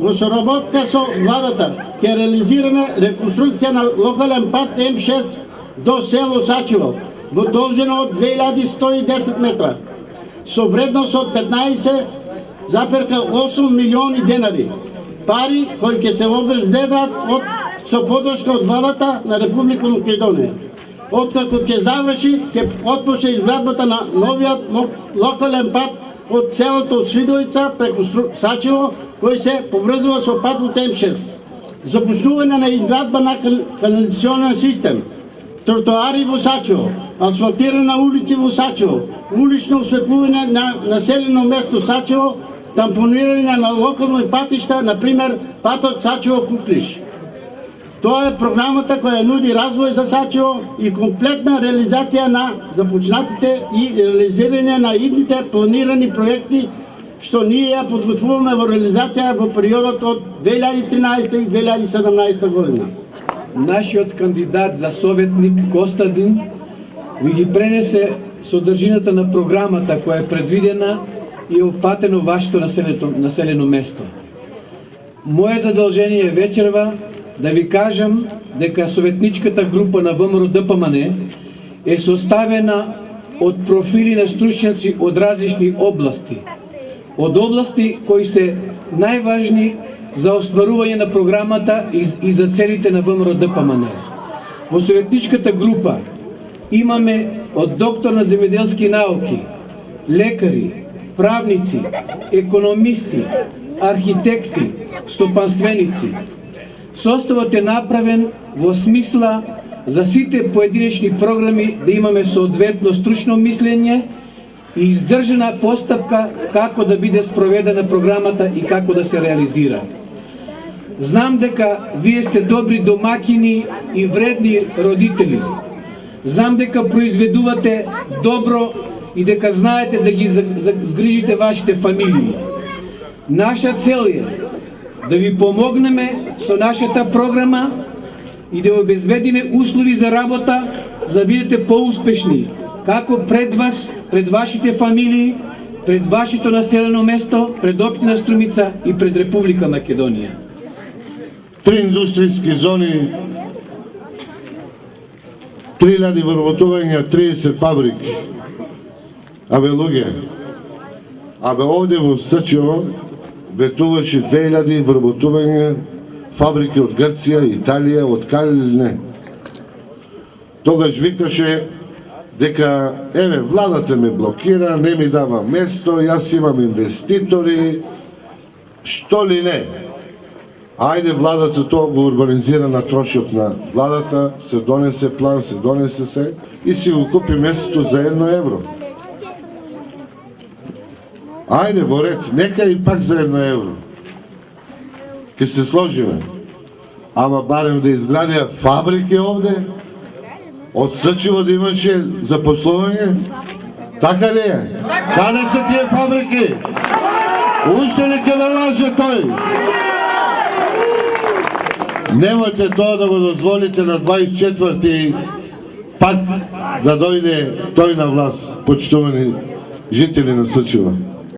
во соработка со владата ќе реализираме реконструкција на локален пат М6 до село Сачево во должина од 2110 метра со вредност од 15,8 милиони денари. Пари кои ќе се обезбедат со подршка од владата на Република Македонија. Откако ќе заврши, ќе отпочне изградбата на новиот локален пат од селото Свидовица преку Сачево, кој се поврзува со патот М6. Започнување на изградба на канализационен систем, тротоари во Сачево, асфалтирана улици во Сачево, улично осветлување на населено место Сачево, тампонирање на локални патишта, например патот Сачево-Куклиш. Тоа е програмата која нуди развој за Сачево и комплетна реализација на започнатите и реализирање на идните планирани проекти, што ние ја подготвуваме во реализација во периодот од 2013 и 2017 година. Нашиот кандидат за советник Костадин ви ги пренесе содржината на програмата која е предвидена и е опфатено вашето населено место. Моje задолжение вечерва да ви кажам дека советничката група на ВМРО ДПМН е составена од профили на стручњаци од различни области. Од области кои се најважни за остварување на програмата и за целите на ВМРО ДПМН. Во советничката група имаме од доктор на земјоделски науки, лекари, правници, економисти, архитекти, стопанственици. Составот е направен во смисла за сите поединечни програми да имаме соодветно стручно мислење и издржана постапка како да биде спроведена програмата и како да се реализира. Знам дека вие сте добри домакини и вредни родители. Знам дека произведувате добро и дека знаете да ги згрижите вашите фамилии. Наша цел е да ви помогнеме со нашата програма и да обезбедиме услови за работа за да бидете поуспешни, како пред вас, пред вашите фамилии, пред вашето населено место, пред општина Струмица и пред Република Македонија. 3 индустријски зони, 3000 вработувања, 30 фабрики. Абе луѓе, овде во Сачево ветуваше 2000 вработувања, фабрики од Грција, Италија, од Калине. Тогаш викаше дека еве владата ме блокира, не ми дава место, јас имам инвеститори, што ли не. Ајде владата тоа го урбанизира на трошок на владата, се донесе план, се донесе се и си го купи местото за 1 евро. Ајде во ред, нека и пак за 1 евро. Ке се сложиме. Ама барем да изградија фабрики овде, од Сачево да имаше запослување. Така ли е? Каде се тие фабрики? Уште ли ке налаже тој? Немојте тоа да го дозволите на 24-ти пак да дојде тој на власт, почитувани жители на Сачево.